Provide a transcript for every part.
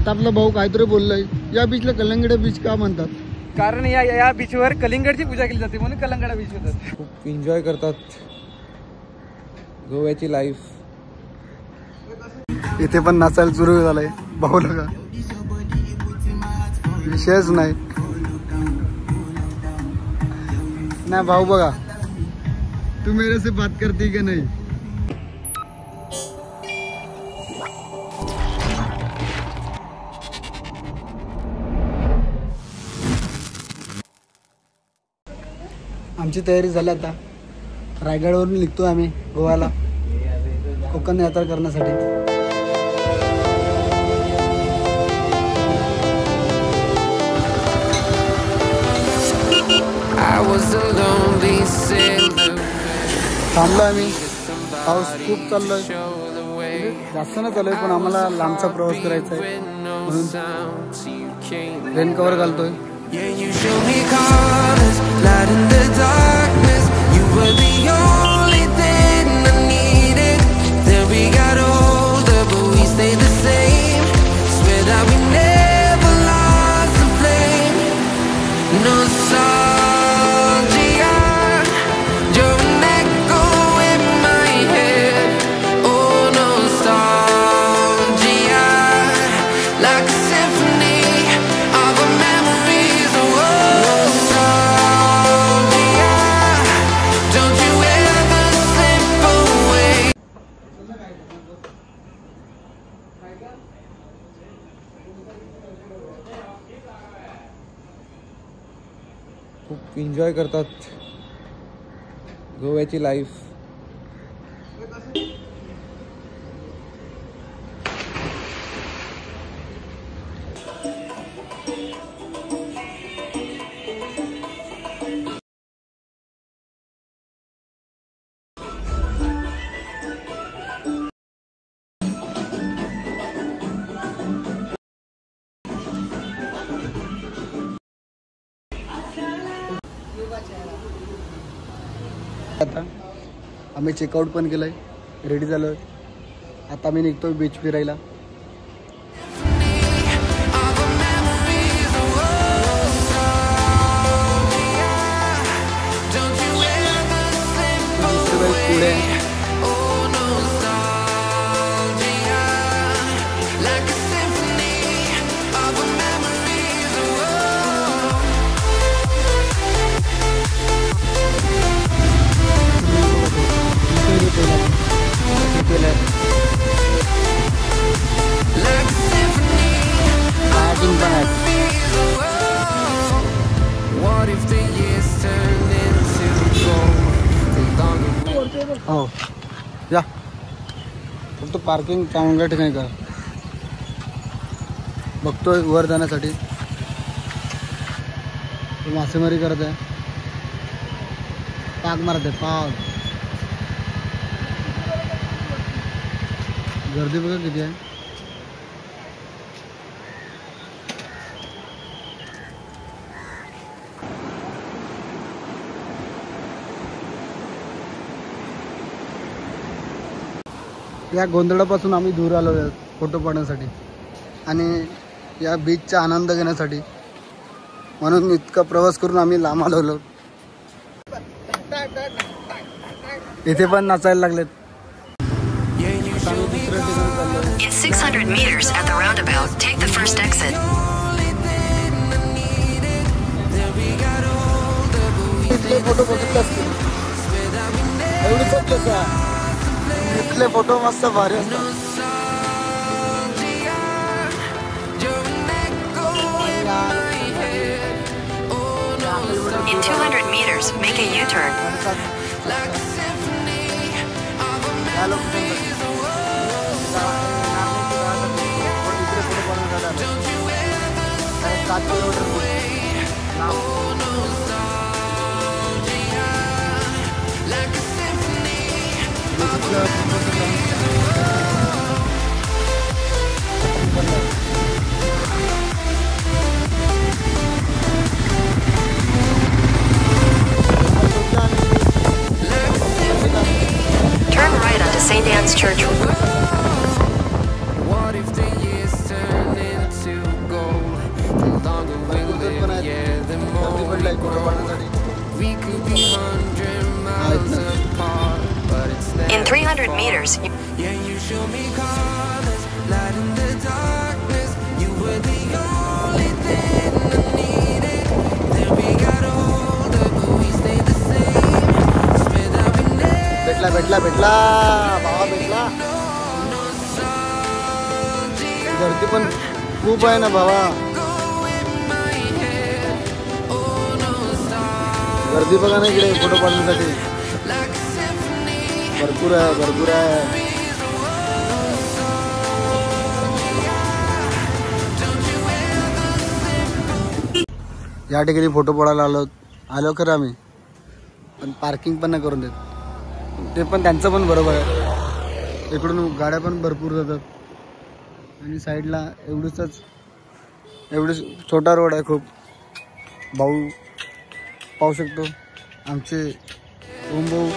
आता आपला भाऊ काहीतरी बोललाय, या बीचला कलिंगड बीच का म्हणतात? कारण या बीचवर कलिंगडची पूजा केली जाते म्हणून कलिंगड बीच होतात. खूप एन्जॉय करतात गोव्याची लाईफ. इथे पण नाचायला सुरू झालंय भाऊ लगा, विषयच नाही ना भाऊ. बघा तू मेरे से बात करती की नाही? आमची तयारी झाली, आता रायगडवरून निघतोय आम्ही गोव्याला कोकण यात्रा करण्यासाठी. थांबलो आम्ही, पाऊस खूप चाललोय, जास्त नाही चालू आहे पण आम्हाला लांबचा प्रवास करायचा आहे म्हणून रेन कव्हर घालतोय. खूप एन्जॉय करतात गोव्याची लाईफ. आता आम्ही चेकआउट पण केलंय, रेडी झालोय, आता मी निघतोय बीच फिरायला. पुढे हो या फक्त पार्किंग चांगल्या ठिकाणी करा. बघतोय वर जाण्यासाठी, मासेमारी करत आहे, पाग मारत आहे, पाग. गर्दी बघा किती आहे. या गोंधळापासून आम्ही दूर आलो आहोत फोटो पाडण्यासाठी आणि या बीचचा आनंद घेण्यासाठी, म्हणून इतका प्रवास करून आम्ही लांब आलो. इथे पण नाचायला लागलेत. In 600 meters at the roundabout, take the first exit. इथले फोटो बघितले असतील, एवढी बघले का? इथले फोटो मस्त भारी असतात. In 200 meters, make a U-turn. Turn right onto St. Anne's Church. What if the years turn into meters. Yeah, you show me colors, light in the darkness. You were the only thing I needed. Then we got older, but we stayed the same. Swear that we never भेटला भावा भेटला. गर्दी पण खूप आहे ना भावा. गर्दी बघा ना इकडे फोटो काढण्यासाठी. भरपूर आहे. या ठिकाणी फोटो पडायला आलो खरं आम्ही, पण पार्किंग पण नाही करून देत. ते पण त्यांचं पण बरोबर आहे. इकडून गाड्या पण भरपूर जातात आणि साईडला एवढंच छोटा रोड आहे खूप. भाऊ पाहू शकतो आमचे ओम भाऊ.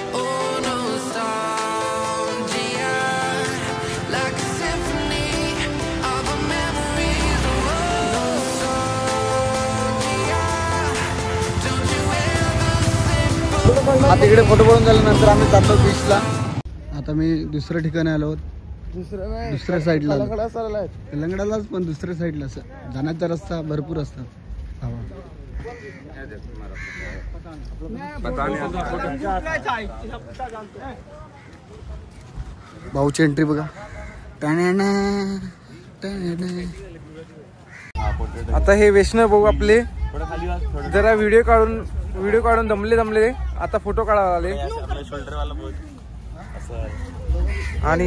आता इकडे फोटो पडून झाल्यानंतर आम्ही चाललो बीचला. आता मी दुसऱ्या ठिकाणी आलो आहोत. दुसऱ्या साईडला तेलंगणालाच, पण दुसऱ्या साईडला जाण्याचा रस्ता भरपूर असतात. भाऊची एंट्री बघा. आता हे वैष्णव भाऊ आपले जरा व्हिडिओ काढून दमले. आता फोटो काढायला आले. आणि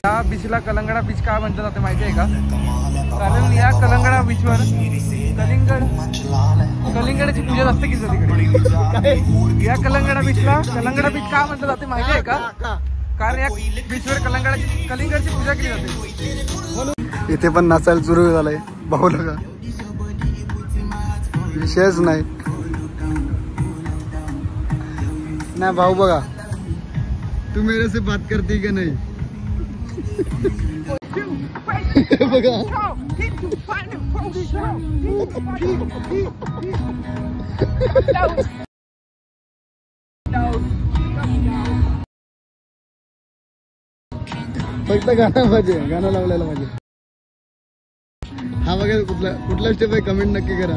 या बीचला कलंगडा बीच का म्हणतात जाते माहिती आहे का? कारण या कलंगडा बीचवर कलिंगडाची पूजा जास्त केली जाते तिकडे. या कलंगडा बीचला कलंगडा बीच का म्हणतात जाते माहिती आहे का? कारण या बीचवर कलिंगडची पूजा केली जाते. इथे पण नाचायला सुरू झालंय भाऊला का विषयच नाही ना. भाऊ बघा, तू मेरे से बात करती का नाही? बघा फक्त गाणं लावलेलं पाहिजे. हा बघा कुठला स्टेप आहे कमेंट नक्की करा.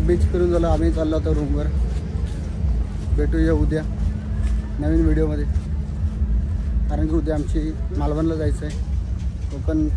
बीच फिरून झालं. आम्ही चाललो होतो रूमवर. भेटूया उद्या नवीन व्हिडिओमध्ये, कारण की उद्या आमची मालवणला जायचं आहे. कोकण